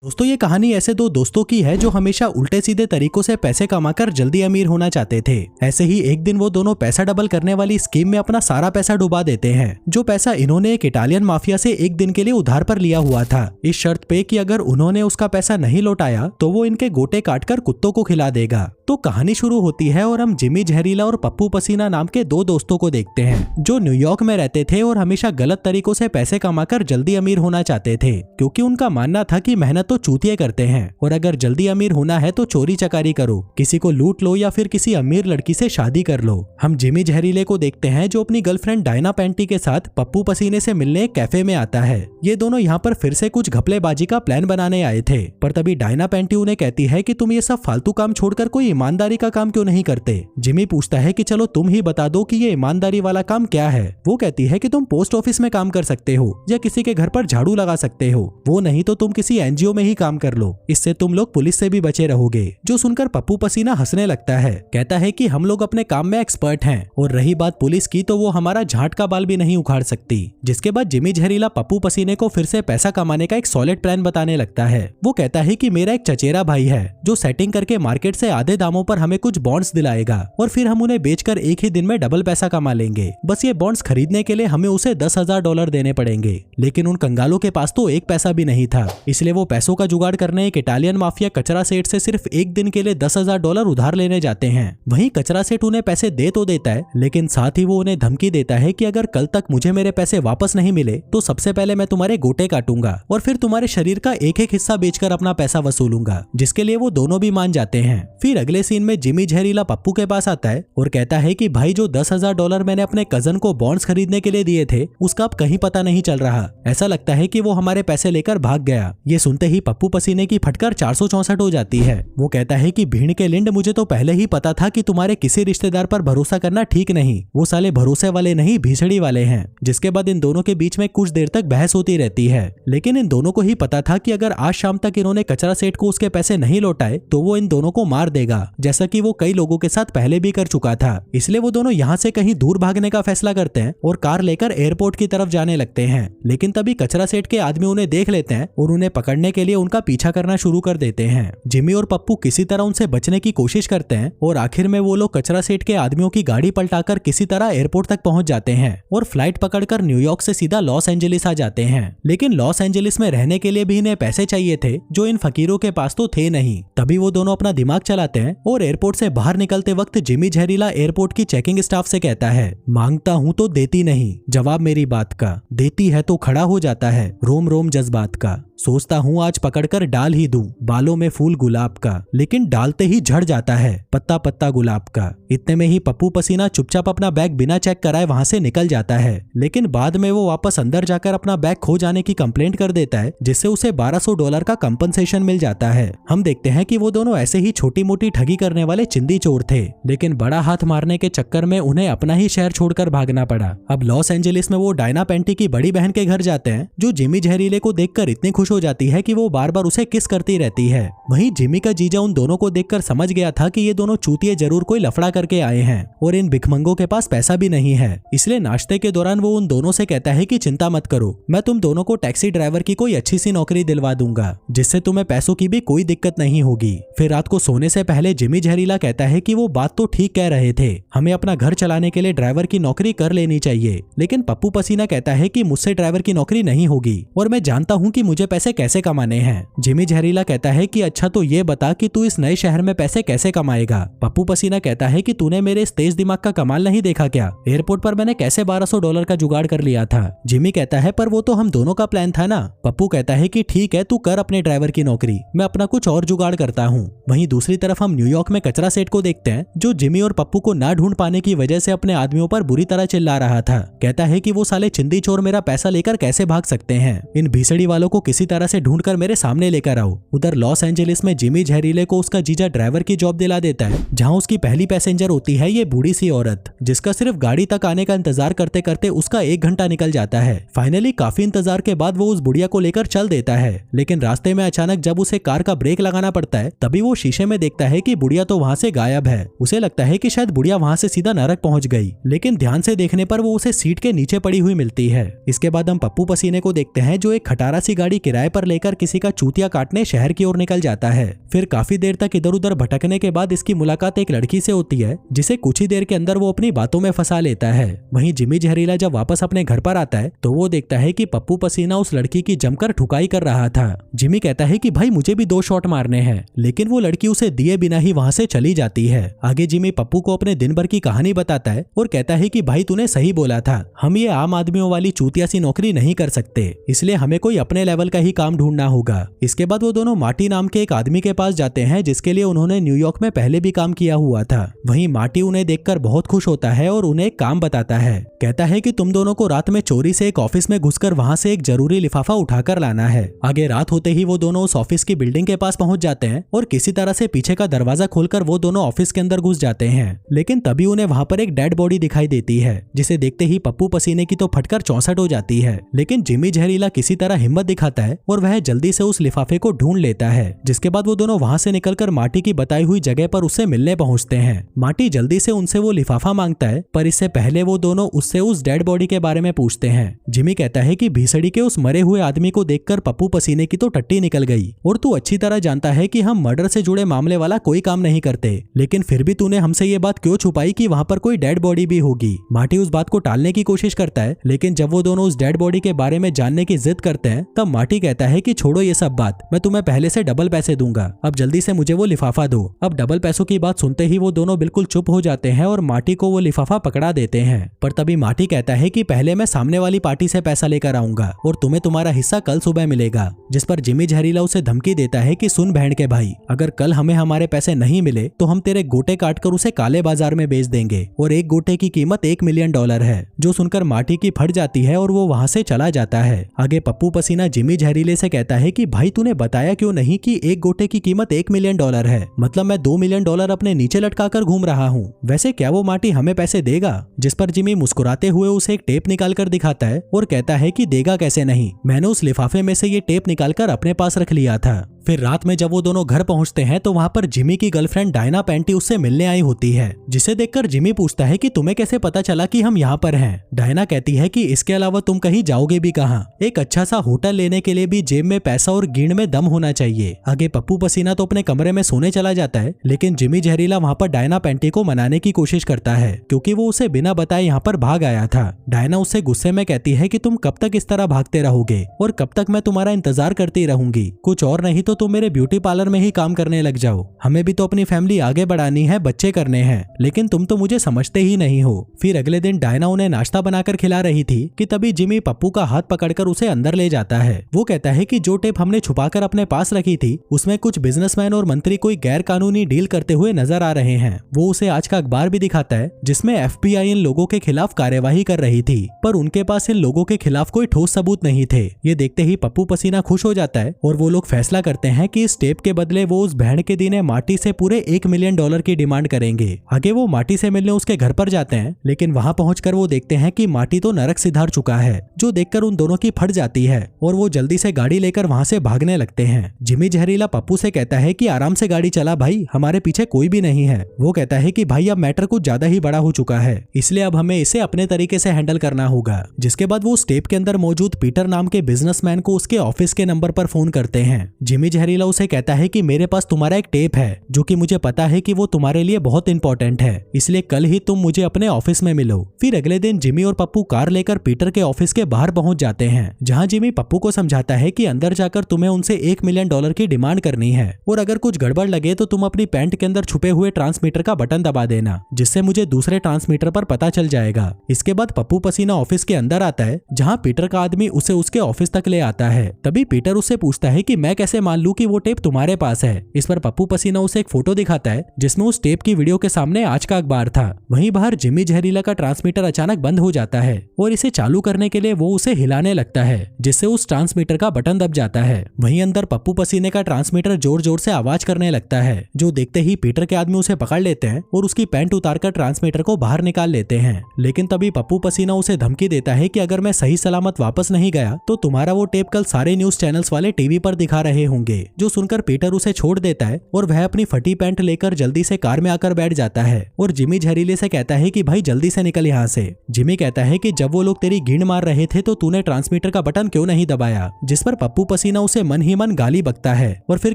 दोस्तों ये कहानी ऐसे दो दोस्तों की है जो हमेशा उल्टे सीधे तरीकों से पैसे कमाकर जल्दी अमीर होना चाहते थे। ऐसे ही एक दिन वो दोनों पैसा डबल करने वाली स्कीम में अपना सारा पैसा डुबा देते हैं, जो पैसा इन्होंने एक इटालियन माफिया से एक दिन के लिए उधार पर लिया हुआ था, इस शर्त पे कि अगर उन्होंने उसका पैसा नहीं लौटाया तो वो इनके गोटे काटकर कुत्तों को खिला देगा। तो कहानी शुरू होती है और हम जिमी जहरीला और पप्पू पसीना नाम के दो दोस्तों को देखते हैं जो न्यूयॉर्क में रहते थे और हमेशा गलत तरीकों से पैसे कमाकर जल्दी अमीर होना चाहते थे, क्योंकि उनका मानना था कि मेहनत तो चूतिए करते हैं और अगर जल्दी अमीर होना है तो चोरी चकारी करो, किसी को लूट लो या फिर किसी अमीर लड़की से शादी कर लो। हम जिमी जहरीले को देखते हैं जो अपनी गर्लफ्रेंड डायना पेंटी के साथ पप्पू पसीने से मिलने एक कैफे में आता है। ये दोनों यहाँ पर फिर से कुछ घपलेबाजी का प्लान बनाने आए थे, पर तभी डायना पेंटी उन्हें कहती है कि तुम ये सब फालतू काम छोड़कर कोई ईमानदारी का काम क्यों नहीं करते। जिमी पूछता है कि चलो तुम ही बता दो कि ये ईमानदारी वाला काम क्या है। वो कहती है कि तुम पोस्ट ऑफिस में काम कर सकते हो या किसी के घर पर झाड़ू लगा सकते हो, वो नहीं तो तुम किसी एनजीओ में ही काम कर लो, इससे तुम लोग पुलिस से भी बचे रहोगे। जो सुनकर पप्पू पसीना हंसने लगता है, कहता है कि हम लोग अपने काम में एक्सपर्ट हैं और रही बात पुलिस की तो वो हमारा झाट का बाल भी नहीं उखाड़ सकती। जिसके बाद जिमी जहरीला पप्पू पसीने को फिर से पैसा कमाने का एक सॉलिड प्लान बताने लगता है। वो कहता है कि मेरा एक चचेरा भाई है जो सेटिंग करके मार्केट से आधे दामों पर हमें कुछ बॉन्ड्स दिलाएगा और फिर हम उन्हें बेचकर एक ही दिन में डबल पैसा कमा लेंगे। बस ये बॉन्ड्स खरीदने के लिए हमें उसे $10,000 देने पड़ेंगे, लेकिन उन कंगालों के पास तो एक पैसा भी नहीं था, इसलिए वो पैसों का जुगाड़ करने एक इटालियन माफिया कचरा सेठ से सिर्फ एक दिन के लिए $10,000 उधार लेने जाते हैं। वहीं कचरा सेठ उन्हें पैसे दे तो देता है, लेकिन साथ ही वो उन्हें धमकी देता है कि अगर कल तक मुझे मेरे पैसे वापस नहीं मिले तो सबसे पहले मैं तुम्हारे गोटे काटूंगा और फिर तुम्हारे शरीर का एक एक हिस्सा बेचकर अपना पैसा वसूलूंगा, जिसके लिए वो दोनों भी मान जाते हैं। फिर अगले सीन में जिमी जहरीला पप्पू के पास आता है और कहता है कि भाई जो $10,000 मैंने अपने कजन को बॉन्ड्स खरीदने के लिए दिए थे उसका अब कहीं पता नहीं चल रहा, ऐसा लगता है कि वो हमारे पैसे लेकर भाग गया। ये सुनते ही पप्पू पसीने की फटकर 464 हो जाती है। वो कहता है कि भीड़ के लिंड, मुझे तो पहले ही पता था कि तुम्हारे किसी रिश्तेदार पर भरोसा करना ठीक नहीं, वो साले भरोसे वाले नहीं भीसड़ी वाले हैं। जिसके बाद इन दोनों के बीच में कुछ देर तक बहस होती रहती है, लेकिन इन दोनों को ही पता था कि अगर आज शाम तक इन्होंने कचरा सेठ को उसके पैसे नहीं लौटाए तो वो इन दोनों को मार देगा, जैसा कि वो कई लोगों के साथ पहले भी कर चुका था। इसलिए वो दोनों यहाँ से कहीं दूर भागने का फैसला करते हैं और कार लेकर एयरपोर्ट की तरफ जाने लगते हैं। लेकिन तभी कचरा सेठ के आदमी उन्हें देख लेते हैं और उन्हें पकड़ने के लिए उनका पीछा करना शुरू कर देते हैं। जिमी और पप्पू किसी तरह उनसे बचने की कोशिश करते हैं और आखिर में वो लोग कचरा सेठ के आदमियों की गाड़ी पलटाकर किसी तरह एयरपोर्ट तक पहुंच जाते हैं और फ्लाइट पकड़कर न्यूयॉर्क से सीधा लॉस एंजलिस आ जाते हैं। लेकिन लॉस एंजलिस में रहने के लिए भी इन्हें पैसे चाहिए थे जो इन फकीरों के पास तो थे नहीं। तभी वो दोनों अपना दिमाग चलाते हैं और एयरपोर्ट से बाहर निकलते वक्त जिमी जहरीला एयरपोर्ट की चेकिंग स्टाफ से कहता है, मांगता हूँ तो देती नहीं, जवाब मेरी बात का, देती है तो खड़ा हो जाता है, रोम रोम जज्बात का, सोचता हूँ आज पकड़कर डाल ही दूं बालों में फूल गुलाब का, लेकिन डालते ही झड़ जाता है पत्ता पत्ता गुलाब का। इतने में ही पप्पू पसीना चुपचाप अपना बैग बिना चेक कराए वहां से निकल जाता है, लेकिन बाद में वो वापस अंदर जाकर अपना बैग खो जाने की कंप्लेंट कर देता है, जिससे उसे $1200 का कंपनसेशन मिल जाता है। हम देखते हैं कि वो दोनों ऐसे ही छोटी मोटी ठगी करने वाले चिंदी चोर थे, लेकिन बड़ा हाथ मारने के चक्कर में उन्हें अपना ही शहर छोड़कर भागना पड़ा। अब लॉस एंजलिस में वो डायना पेंटी की बड़ी बहन के घर जाते हैं, जो जिमी जहरीले को देखकर इतनी खुश हो जाती है कि वो बार बार उसे किस करती रहती है। वहीं जिमी का जीजा उन दोनों को देखकर समझ गया था कि ये दोनों चूतिए जरूर कोई लफड़ा करके आए हैं और इन भिखमंगों के पास पैसा भी नहीं है, इसलिए नाश्ते के दौरान वो उन दोनों से कहता है कि चिंता मत करो, मैं तुम दोनों को टैक्सी ड्राइवर की कोई अच्छी सी नौकरी दिलवा दूंगा, जिससे तुम्हें पैसों की भी कोई दिक्कत नहीं होगी। फिर रात को सोने से पहले जिमी जहरीला कहता है कि वो बात तो ठीक कह रहे थे, हमें अपना घर चलाने के लिए ड्राइवर की नौकरी कर लेनी चाहिए, लेकिन पप्पू पसीना कहता है कि मुझसे ड्राइवर की नौकरी नहीं होगी और मैं जानता हूँ कि मुझे पैसे कैसे कमाने हैं। जिमी जहरीला कहता है कि अच्छा तो ये बता कि तू इस नए शहर में पैसे कैसे कमाएगा। पप्पू पसीना कहता है कि तूने मेरे इस तेज दिमाग का कमाल नहीं देखा क्या, एयरपोर्ट पर मैंने कैसे $1200 का जुगाड़ कर लिया था। जिमी कहता है पर वो तो हम दोनों का प्लान था ना। पप्पू कहता है कि ठीक है तू कर अपने ड्राइवर की नौकरी, मैं अपना कुछ और जुगाड़ करता हूँ। वहीं दूसरी तरफ हम न्यूयॉर्क में कचरा सेठ को देखते हैं, जो जिमी और पप्पू को ना ढूंढ पाने की वजह से अपने आदमियों पर बुरी तरह चिल्ला रहा था। कहता है कि वो साले चिंदी चोर मेरा पैसा लेकर कैसे भाग सकते हैं, इन भीसड़ी वालों को किसी तरह से ढूंढकर मेरे सामने लेकर आओ। उधर लॉस एंजलिस में जिमी जहरीले को उसका जीजा ड्राइवर की जॉब दिला देता है, जहां उसकी पहली पैसेंजर होती है ये बूढ़ी सी औरत, जिसका सिर्फ गाड़ी तक आने का इंतजार करते करते उसका 1 घंटा निकल जाता है। फाइनली काफी इंतजार के बाद वो उस बुढ़िया को लेकर चल देता है, लेकिन रास्ते में अचानक जब उसे कार का ब्रेक लगाना पड़ता है तभी वो शीशे में देखता है कि बुढ़िया तो वहां से गायब है। उसे लगता है कि शायद बुढ़िया वहां से सीधा नरक पहुंच गई, लेकिन ध्यान से देखने पर वो उसे सीट के नीचे पड़ी हुई मिलती है। इसके बाद हम पप्पू पसीने को देखते हैं, जो एक खटारा सी गाड़ी किराए पर लेकर किसी का चूतिया काटने शहर की ओर निकल जाता है। फिर काफी देर तक इधर उधर भटकने के बाद इसकी मुलाकात एक लड़की से होती है, जिसे कुछ ही देर के अंदर वो अपनी बातों में फंसा लेता है। वहीं जिमी जहरीला जब वापस अपने घर पर आता है तो वो देखता है कि पप्पू पसीना उस लड़की की जमकर ठुकाई कर रहा था। जिमी कहता है कि भाई मुझे भी 2 शॉट मारने हैं, लेकिन वो लड़की उसे दिए बिना ही वहां से चली जाती है। आगे जिमी पप्पू को अपने दिन भर की कहानी बताता है और कहता है कि भाई तूने सही बोला था, हम ये आम आदमियों वाली चूतिया सी नौकरी नहीं कर सकते, इसलिए हमें कोई अपने लेवल का ही काम ढूंढना होगा। इसके बाद वो दोनों मार्टी नाम के एक आदमी के पास जाते हैं, जिसके लिए उन्होंने न्यूयॉर्क में पहले भी काम किया हुआ था। वहीं मार्टी उन्हें देखकर बहुत खुश होता है और उन्हें एक काम बताता है। कहता है कि तुम दोनों को रात में चोरी से एक ऑफिस में घुसकर वहां से एक जरूरी लिफाफा उठाकर लाना है। आगे रात होते ही वो दोनों उस ऑफिस की बिल्डिंग के पास पहुंच जाते हैं और किसी तरह से पीछे का दरवाजा खोलकर वो दोनों ऑफिस के अंदर घुस जाते हैं। लेकिन तभी उन्हें वहां पर एक डेड बॉडी दिखाई देती है, जिसे देखते ही पप्पू पसीने की तो फटकर 64 हो जाती है। लेकिन जिमी जहरीला किसी तरह हिम्मत दिखाता है और वह जल्दी से उस लिफाफे को ढूंढ लेता है। जिसके बाद वो दोनों वहां से निकलकर मार्टी की बताई हुई जगह पर उससे मिलने पहुंचते हैं। मार्टी जल्दी से उनसे वो लिफाफा मांगता है, पर इससे पहले वो दोनों उससे उस डेड बॉडी के बारे में पूछते हैं। जिमी कहता है कि भीसड़ी के उस मरे हुए आदमी को देखकर पप्पू पसीने की तो टट्टी निकल गई, और तू अच्छी तरह जानता है कि हम मर्डर से जुड़े मामले वाला कोई काम नहीं करते, लेकिन फिर भी तूने हमसे ये बात क्यों छुपाई कि वहां पर कोई डेड बॉडी भी होगी। मार्टी उस बात को टालने की कोशिश करता है, लेकिन जब वो दोनों उस डेड बॉडी के बारे में जानने की जिद करते हैं तब मार्टी कहता है कि छोड़ो ये सब बात, मैं तुम्हें पहले से डबल पैसे दूंगा, अब जल्दी से मुझे वो लिफाफा दो। अब डबल पैसों की बात सुनते ही वो दोनों बिल्कुल चुप हो जाते हैं और मार्टी को वो लिफाफा पकड़ा देते हैं। पर तभी मार्टी कहता है कि पहले मैं सामने वाली पार्टी से पैसा लेकर आऊंगा और तुम्हें तुम्हारा हिस्सा कल सुबह मिलेगा। जिस पर जिमी जहरीला उसे धमकी देता है कि सुन बहन के भाई, अगर कल हमें हमारे पैसे नहीं मिले तो हम तेरे गोटे काटकर उसे काले बाजार में बेच देंगे, और एक गोटे की कीमत $1 मिलियन है। जो सुनकर मार्टी की फट जाती है और वो वहां से चला जाता है। आगे पप्पू पसीना जिमी जहरीले से कहता है कि भाई तूने बताया क्यों नहीं कि एक गोटे की कीमत $1 मिलियन है, मतलब मैं $2 मिलियन अपने नीचे लटका कर घूम रहा हूँ। वैसे क्या वो मार्टी हमें पैसे देगा? जिस पर जिमी मुस्कुराते हुए उसे एक टेप निकाल कर दिखाता है और कहता है कि देगा कैसे नहीं, मैंने उस लिफाफे में से ये टेप निकालकर अपने पास रख लिया था। फिर रात में जब वो दोनों घर पहुंचते हैं तो वहां पर जिमी की गर्लफ्रेंड डायना पेंटी उससे मिलने आई होती है, जिसे देखकर जिमी पूछता है कि तुम्हें कैसे पता चला कि हम यहाँ पर हैं। डायना कहती है कि इसके अलावा तुम कहीं जाओगे भी कहाँ, एक अच्छा सा होटल लेने के लिए भी जेब में पैसा और गीण में दम होना चाहिए। आगे पप्पू पसीना तो अपने कमरे में सोने चला जाता है, लेकिन जिमी जहरीला वहाँ पर डायना पेंटी को मनाने की कोशिश करता है, क्योंकि वो उसे बिना बताए यहाँ पर भाग आया था। डायना उससे गुस्से में कहती है कि तुम कब तक इस तरह भागते रहोगे और कब तक मैं तुम्हारा इंतजार करती रहूंगी, कुछ और नहीं तो तुम मेरे ब्यूटी पार्लर में ही काम करने लग जाओ, हमें भी तो अपनी फैमिली आगे बढ़ानी है, बच्चे करने हैं, लेकिन तुम तो मुझे समझते ही नहीं हो। फिर अगले दिन डायना उन्हें नाश्ता बनाकर खिला रही थी कि तभी जिमी पप्पू का हाथ पकड़कर उसे अंदर ले जाता है। वो कहता है कि जो टेप हमने छुपाकर अपने पास रखी थी उसमें कुछ बिजनेसमैन और मंत्री कोई गैर कानूनी डील करते हुए नजर आ रहे हैं। वो उसे आज का अखबार भी दिखाता है जिसमें FBI इन लोगों के खिलाफ कार्यवाही कर रही थी, पर उनके पास इन लोगों के खिलाफ कोई ठोस सबूत नहीं थे। ये देखते ही पप्पू पसीना खुश हो जाता है और वो लोग फैसला करते हैं कि इस टेप के बदले वो उस बहन के दीने मार्टी से पूरे $1 मिलियन की डिमांड करेंगे। आगे वो मार्टी से मिलने उसके घर पर जाते हैं, लेकिन वहां पहुंचकर वो देखते हैं कि मार्टी तो नरक सिधार चुका है, जो देखकर उन दोनों की फट जाती है और वो जल्दी से गाड़ी लेकर वहां से भागने लगते हैं। जिमी जहरीला पप्पू से कहता है कि आराम से गाड़ी चला भाई, हमारे पीछे कोई भी नहीं है। वो कहता है कि भाई अब मैटर कुछ ज्यादा ही बड़ा हो चुका है, इसलिए अब हमें इसे अपने तरीके से हैंडल करना होगा। जिसके बाद वो उस टेप के अंदर मौजूद पीटर नाम के बिजनेसमैन को उसके ऑफिस के नंबर पर फोन करते हैं। जिमी जहरीला उसे कहता है कि मेरे पास तुम्हारा एक टेप है जो कि मुझे पता है कि वो तुम्हारे लिए बहुत इंपॉर्टेंट है, इसलिए कल ही तुम मुझे अपने ऑफिस में मिलो। फिर अगले दिन जिमी और पप्पू कार लेकर पीटर के ऑफिस के बाहर पहुंच जाते हैं, जहां जिमी पप्पू को समझाता है कि अंदर जाकर तुम्हें उनसे $1 मिलियन की डिमांड करनी है, और अगर कुछ गड़बड़ लगे तो तुम अपनी पैंट के अंदर छुपे हुए ट्रांसमीटर का बटन दबा देना, जिससे मुझे दूसरे ट्रांसमीटर पर पता चल जाएगा। इसके बाद पप्पू पसीना ऑफिस के अंदर आता है, जहां पीटर का आदमी उसे उसके ऑफिस तक ले आता है। तभी पीटर उससे पूछता है कि मैं कैसे मान लूं कि वो टेप तुम्हारे पास है। इस पर पप्पू पसीना उसे एक फोटो दिखाता है जिसमें उस टेप की वीडियो के सामने आज का अखबार था। वहीं बाहर जिमी जहरीला का ट्रांसमीटर अचानक बंद हो जाता है और इसे चालू करने के लिए वो उसे हिलाने लगता है, जिससे उस ट्रांसमीटर का बटन दब जाता है। वहीं अंदर पप्पू पसीने का ट्रांसमीटर जोर जोर से आवाज करने लगता है, जो देखते ही पीटर के आदमी उसे पकड़ लेते हैं और उसकी पैंट उतारकर ट्रांसमीटर को बाहर निकाल लेते हैं। लेकिन तभी पप्पू पसीना उसे धमकी देता है कि अगर मैं सही सलामत वापस नहीं गया तो तुम्हारा वो टेप कल सारे न्यूज चैनल्स वाले टीवी पर दिखा रहे होंगे। देंगे। जो सुनकर पीटर उसे छोड़ देता है और वह अपनी फटी पैंट लेकर जल्दी से कार में आकर बैठ जाता है और जिमी जहरीले से कहता है कि भाई जल्दी से निकल यहाँ से। जिमी कहता है कि जब वो लोग तेरी गिंड मार रहे थे तो तूने ट्रांसमीटर का बटन क्यों नहीं दबाया, जिस पर पप्पू पसीना उसे मन ही मन गाली बकता है और फिर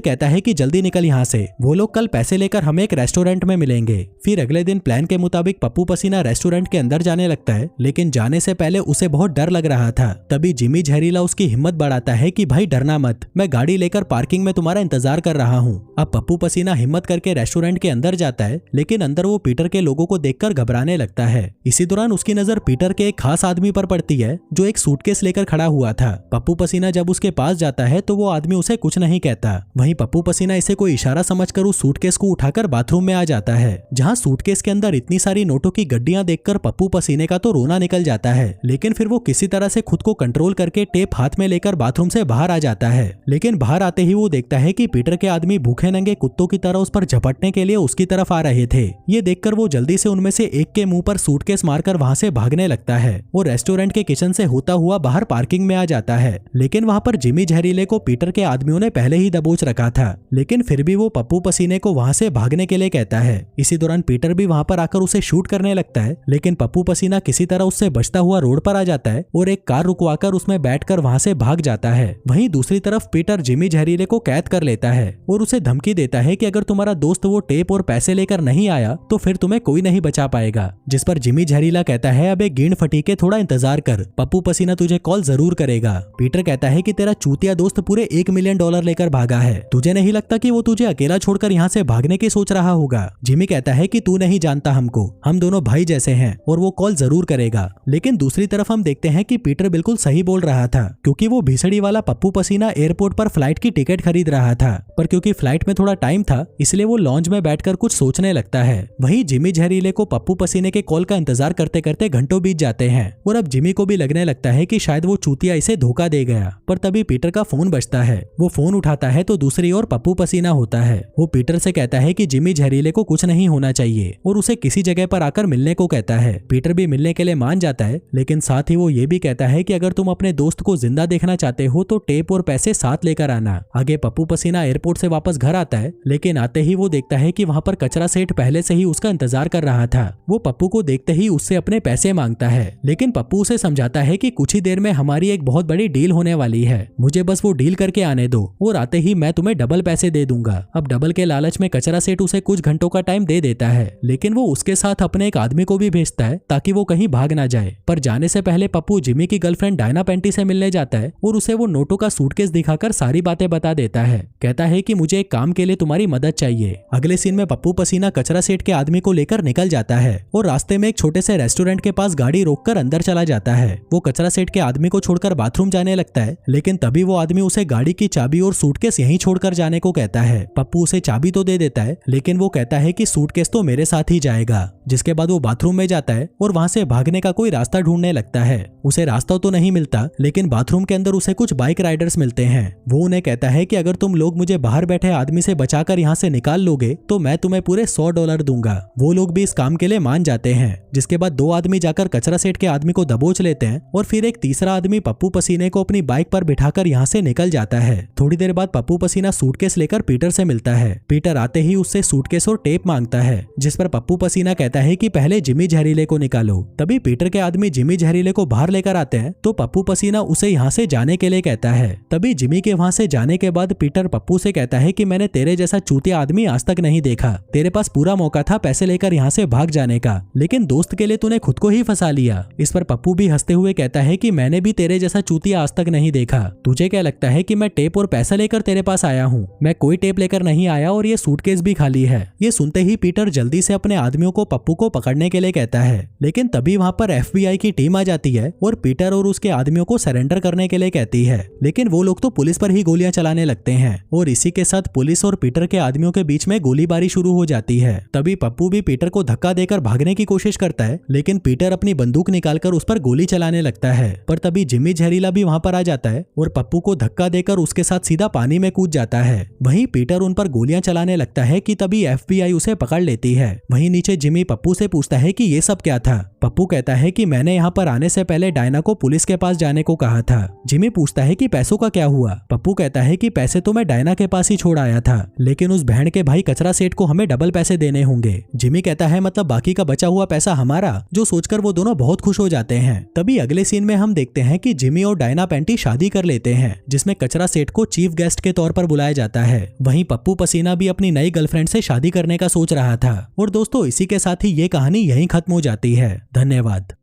कहता है कि जल्दी निकल यहाँ से, वो लोग कल पैसे लेकर हमें एक रेस्टोरेंट में मिलेंगे। फिर अगले दिन प्लान के मुताबिक पप्पू पसीना रेस्टोरेंट के अंदर जाने लगता है, लेकिन जाने से पहले उसे बहुत डर लग रहा था। तभी जिमी जहरीला उसकी हिम्मत बढ़ाता है कि भाई डरना मत, मैं गाड़ी लेकर पार्किंग में तुम्हारा इंतजार कर रहा हूँ। अब पप्पू पसीना हिम्मत करके रेस्टोरेंट के अंदर जाता है, लेकिन अंदर वो पीटर के लोगों को देखकर घबराने लगता है। इसी दौरान उसकी नजर पीटर के एक खास आदमी पर पड़ती है जो एक सूटकेस लेकर खड़ा हुआ था। पप्पू पसीना जब उसके पास जाता है तो वो आदमी उसे कुछ नहीं कहता। वहीं पप्पू पसीना इसे कोई इशारा समझकर उस सूटकेस को उठाकर बाथरूम में आ जाता है, जहां सूटकेस के अंदर इतनी सारी नोटों की गड्डियां देखकर पप्पू पसीने का तो रोना निकल जाता है। लेकिन फिर वो किसी तरह से खुद को कंट्रोल करके टेप हाथ में लेकर बाथरूम से बाहर आ जाता है। लेकिन बाहर आते ही वो देखता है कि पीटर के आदमी भूखे नंगे कुत्तों की तरह उस पर झपटने के लिए उसकी तरफ आ रहे थे। ये देखकर वो जल्दी से उनमें से एक के मुंह पर सूटकेस मारकर वहां से भागने लगता है। वो रेस्टोरेंट के किचन से होता हुआ बाहर पार्किंग में आ जाता है, लेकिन वहां पर जिमी जहरीले को पीटर के आदमियों ने पहले ही दबोच रखा था। लेकिन फिर भी वो पप्पू पसीने को वहां से भागने के लिए कहता है। इसी दौरान पीटर भी वहां पर आकर उसे शूट करने लगता है, लेकिन पप्पू पसीना किसी तरह उससे बचता हुआ रोड पर आ जाता है और एक कार रुकवाकर उसमें बैठकर वहां से भाग जाता है। वहीं दूसरी तरफ पीटर जिमी जहरीले को कैद कर लेता है और उसे धमकी देता है कि अगर तुम्हारा दोस्त वो टेप और पैसे लेकर नहीं आया तो फिर तुम्हें कोई नहीं बचा पाएगा। जिस पर जिमी जहरीला कहता है अबे गिंड फटी के थोड़ा इंतजार कर, पप्पू पसीना तुझे कॉल जरूर करेगा। पीटर कहता है कि तेरा चूतिया दोस्त पूरे $1 मिलियन लेकर भागा है, तुझे नहीं लगता कि वो तुझे अकेला छोड़कर यहाँ से भागने की सोच रहा होगा। जिमी कहता है कि तू नहीं जानता हमको, हम दोनों भाई जैसे हैं और वो कॉल जरूर करेगा। लेकिन दूसरी तरफ हम देखते हैं कि पीटर बिल्कुल सही बोल रहा था, क्योंकि वो भीसड़ी वाला पप्पू पसीना एयरपोर्ट पर फ्लाइट की टिकट खरीद रहा था, पर क्योंकि फ्लाइट में थोड़ा टाइम था इसलिए वो लॉन्च में बैठकर कुछ सोचने लगता है। वहीं जिमी जहरीले को पप्पू पसीने के कॉल का इंतजार करते करते घंटों बीत जाते हैं और अब जिमी को भी लगने लगता है कि शायद वो चूतिया इसे धोखा दे गया। पर तभी पीटर का फोन बजता है, वो फोन उठाता है तो दूसरी ओर पप्पू पसीना होता है। वो पीटर से कहता है कि जिमी जहरीले को कुछ नहीं होना चाहिए और उसे किसी जगह पर आकर मिलने को कहता है। पीटर भी मिलने के लिए मान जाता है, लेकिन साथ ही वो ये भी कहता है कि अगर तुम अपने दोस्त को जिंदा देखना चाहते हो तो टेप और पैसे साथ लेकर आना। आगे पप्पू पसीना एयरपोर्ट से वापस घर आता है, लेकिन आते ही वो देखता है कि वहाँ पर कचरा सेठ पहले से ही उसका इंतजार कर रहा था। वो पप्पू को देखते ही उससे अपने पैसे मांगता है, लेकिन पप्पू उसे समझाता है कि कुछ ही देर में हमारी एक बहुत बड़ी डील होने वाली है, मुझे बस वो डील करके आने दो और आते ही मैं तुम्हें डबल पैसे दे दूंगा। अब डबल के लालच में कचरा सेठ उसे कुछ घंटों का टाइम दे देता है, लेकिन वो उसके साथ अपने एक आदमी को भी भेजता है ताकि वो कहीं भाग ना जाए। पर जाने से पहले पप्पू जिमी की गर्लफ्रेंड डायना पेंटी से मिलने जाता है और उसे वो नोटों का सूटकेस दिखाकर सारी बातें बता देता है। कहता है कि मुझे एक काम के लिए तुम्हारी मदद चाहिए। अगले सीन में पप्पू पसीना कचरा सेठ के आदमी को लेकर निकल जाता है और रास्ते में एक छोटे से रेस्टोरेंट के पास गाड़ी रोककर अंदर चला जाता है। वो कचरा सेठ के आदमी को छोड़कर बाथरूम जाने लगता है, लेकिन तभी वो आदमी उसे गाड़ी की चाबी और सूटकेस यहीं छोड़कर जाने को कहता है। पप्पू उसे चाबी तो दे देता है, लेकिन वो कहता है कि सूटकेस तो मेरे साथ ही जाएगा। जिसके बाद वो बाथरूम में जाता है और वहां से भागने का कोई रास्ता ढूंढने लगता है। उसे रास्ता तो नहीं मिलता, लेकिन बाथरूम के अंदर उसे कुछ बाइक राइडर्स मिलते हैं। वो उन्हें कहता है कि अगर तुम लोग मुझे बाहर बैठे आदमी से बचाकर यहाँ से निकाल लोगे तो मैं तुम्हें पूरे $100 दूंगा। वो लोग भी इस काम के लिए मान जाते हैं। जिसके बाद दो आदमी जाकर कचरा सेठ के आदमी को दबोच लेते हैं और फिर एक तीसरा आदमी पप्पू पसीने को अपनी बाइक पर बिठाकर यहाँ से निकल जाता है। थोड़ी देर बाद पप्पू पसीना सूटकेस लेकर पीटर से मिलता है। पीटर आते ही उससे सूटकेस और टेप मांगता है, जिस पर पप्पू पसीना कहता है कि पहले जिमी जहरीले को निकालो। तभी पीटर के आदमी जिमी जहरीले को बाहर लेकर आते हैं तो पप्पू पसीना उसे यहाँ से जाने के लिए कहता है। तभी जिमी के वहाँ से जाने के बाद पीटर पप्पू से कहता है कि मैंने तेरे जैसा चूतिया आदमी आज तक नहीं देखा। तेरे पास पूरा मौका था पैसे लेकर यहाँ से भाग जाने का, लेकिन दोस्त के लिए तूने खुद को ही फंसा लिया। इस पर पप्पू भी हंसते हुए कहता है कि मैंने भी तेरे जैसा चूतिया आज तक नहीं देखा। तुझे क्या लगता है कि मैं टेप और पैसा लेकर तेरे पास आया हूँ? मैं कोई टेप लेकर नहीं आया और ये सूटकेस भी खाली है। ये सुनते ही पीटर जल्दी से अपने आदमियों को पप्पू को पकड़ने के लिए कहता है, लेकिन तभी वहाँ पर FBI की टीम आ जाती है और पीटर और उसके आदमियों को सरेंडर करने के लिए कहती है। लेकिन वो लोग तो पुलिस पर ही गोलियां चलाने लगते हैं और इसी के साथ पुलिस और पीटर के आदमियों के बीच में गोलीबारी शुरू हो जाती है। तभी पप्पू भी पीटर को धक्का देकर भागने की कोशिश करता है, लेकिन पीटर अपनी बंदूक निकालकर उस पर गोली चलाने लगता है। पर तभी जिमी जहरीला भी वहाँ पर आ जाता है और पप्पू को धक्का देकर उसके साथ सीधा पानी में कूद जाता है। वहीं पीटर उन पर गोलियां चलाने लगता है कि तभी FBI उसे पकड़ लेती है। वहीं नीचे जिमी पप्पू से पूछता है कि ये सब क्या था। पप्पू कहता है कि मैंने यहाँ पर आने से पहले डायना को पुलिस के पास जाने को कहा था। जिमी पूछता है कि पैसों का क्या हुआ। पप्पू कहता है कि पैसे तो मैं डायना के पास ही छोड़ आया था, लेकिन उस बहन के भाई कचरा सेठ को हमें डबल पैसे देने होंगे। जिमी कहता है मतलब बाकी का बचा हुआ पैसा हमारा, जो सोचकर वो दोनों बहुत खुश हो जाते हैं। तभी अगले सीन में हम देखते हैं कि जिमी और डायना पेंटी शादी कर लेते हैं, जिसमें कचरा सेठ को चीफ गेस्ट के तौर पर बुलाया जाता है। वहीं पप्पू पसीना भी अपनी नई गर्लफ्रेंड से शादी करने का सोच रहा था। और दोस्तों इसी के साथ ही ये कहानी यहीं खत्म हो जाती है। धन्यवाद।